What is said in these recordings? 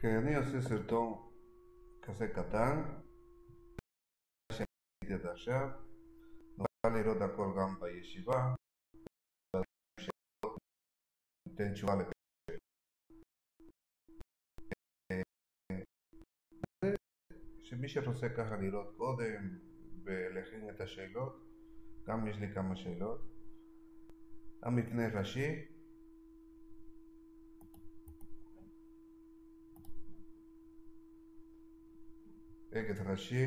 אוקיי, אני עושה סרטון כזה קטן שעשיתי עד עכשיו. נוכל לראות הכל גם בישיבה. ניתן תשובה לפרק. שמי שרוצה ככה לראות קודם ולהכין את השאלות, גם יש לי כמה שאלות. המבנה ראשי, אגד ראשי,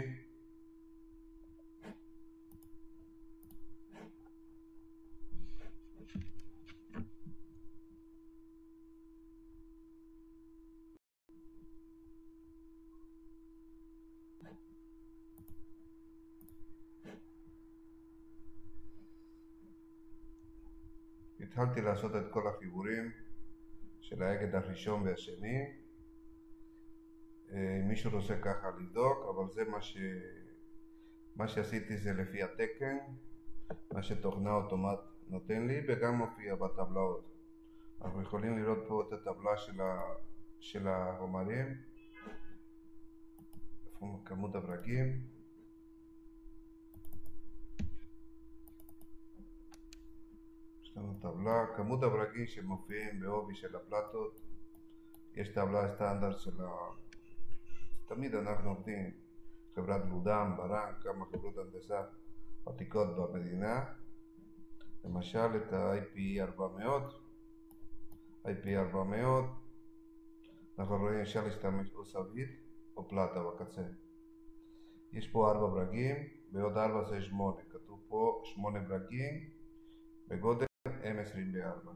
התחלתי לעשות את כל החיבורים של האגד הראשון והשני. מישהו רוצה ככה לבדוק, אבל זה מה שעשיתי זה לפי התקן, מה שתוכנה אוטומט נותן לי, וגם מופיע בטבלאות. אנחנו יכולים לראות פה את הטבלה של החומרים, כמות הברקים. יש לנו טבלה, כמות הברקים שמופיעים בעובי של הפלטות. יש טבלה סטנדרט תמיד אנחנו עובדים, חברת בודם, ברנק, כמה חברות הנדסה עתיקות במדינה. למשל את ה-IP400, אנחנו רואים אפשר להשתמש או סביד או פלטה בקצה. יש פה 4 ברגים, ועוד 4 זה 8, כתוב פה 8 ברגים בגודל M24.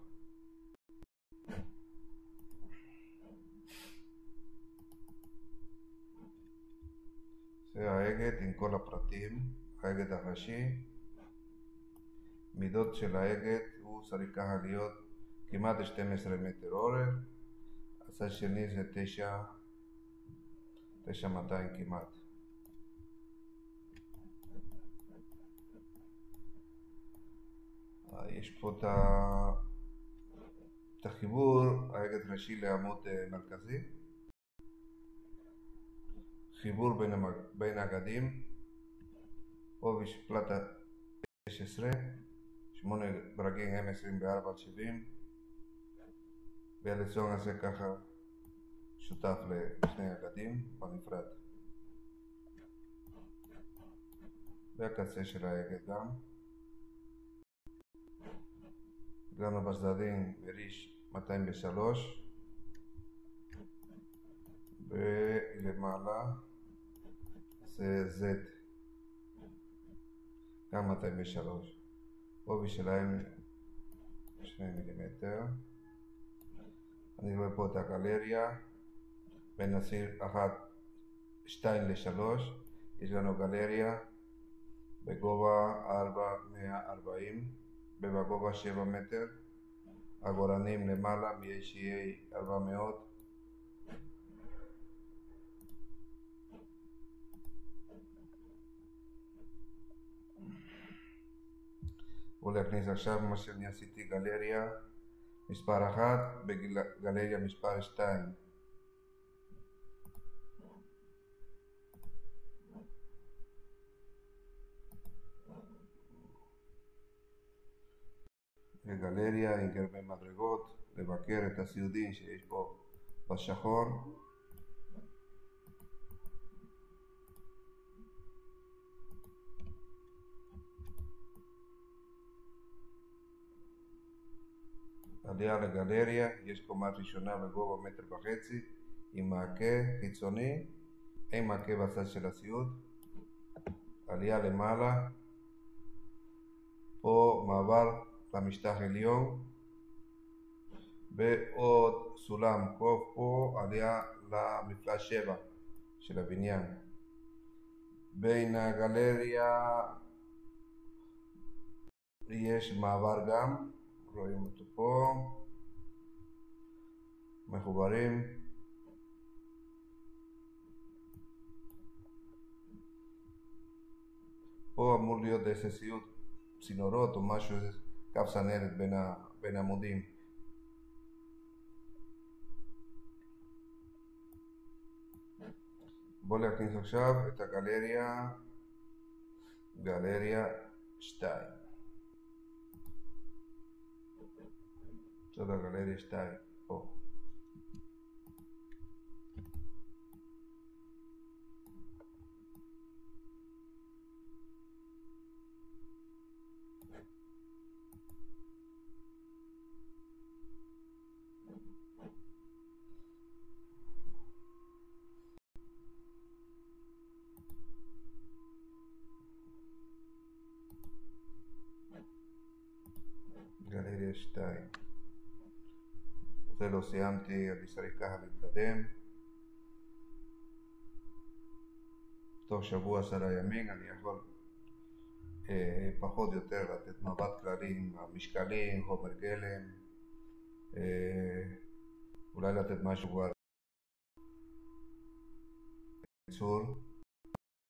זה האגד עם כל הפרטים, האגד הראשי. מידות של האגד, הוא צריך ככה להיות כמעט 12 מטר אורך. הצד שני זה 9,200 כמעט. יש פה את החיבור, האגד ראשי לעמוד מרכזי. חיבור בין אגדים, עובי של פלטה 16, 8 ברגים M24/70, והלצון הזה ככה שותף לשני אגדים בנפרד. והקצה של האגד גם. הגענו בצדדים מריש 203, ולמעלה זה Z, גם 203. עובי שלהם 2 מילימטר. אני רואה פה את הגלריה בין הסיר 2 ל-3. יש לנו גלריה בגובה 440 ובגובה 7 מטר. הגורנים למעלה מ-HEA 400. ולהכניס עכשיו מה שאני עשיתי, גלריה מספר 1 וגלריה מספר 2. וגלריה עם גרבי מדרגות, לבקר את הסיודין שיש פה בשחור. עלייה לגלריה, יש קומה ראשונה בגובה 1.5 מטר עם מעקה חיצוני, אין מעקה בצד של הסיוד. עלייה למעלה, פה מעבר למשטח עליון, ועוד סולם קוף פה, עלייה למפלס 7 של הבניין. בין הגלריה יש מעבר גם, רואים אותו פה, מחוברים. פה אמור להיות איזה סיוד, צינורות או משהו, קו צנרת בין עמודים. בוא להכניס עכשיו את גלריה 2. זאת הגלריה 2 פה. גלריה 2. זה לא סיימתי, אני צריך ככה להתקדם. תוך שבוע 10 ימים אני יכול פחות או יותר לתת מבט כללי עם המשקלים, חומר גלם, אולי לתת משהו כבר ייצור,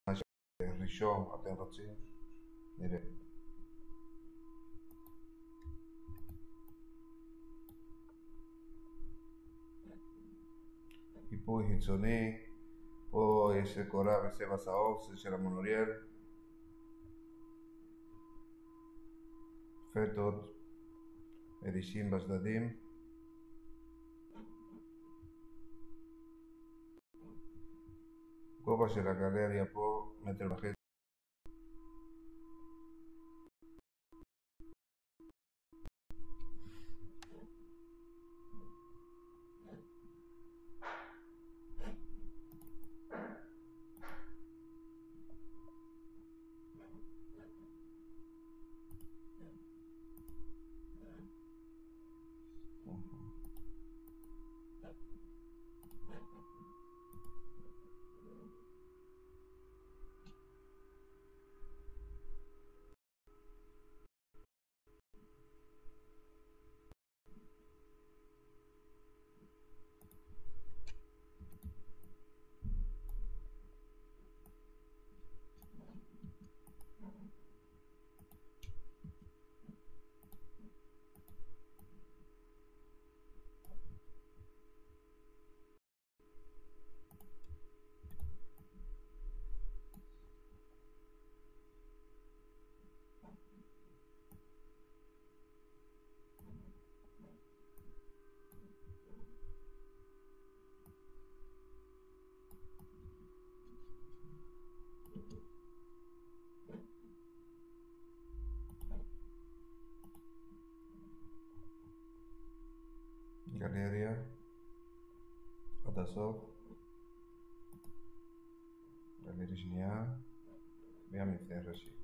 משהו ראשון אתם רוצים, נראה. היפוי חיצוני, פה יש קורה בצבע צהוב, זה של המונוריאל, פטות, אדישים בצדדים, גובה של הגלריה פה 1.5 מטר. גלריה עד הסוף, גלריה שנייה והמפנה ראשי.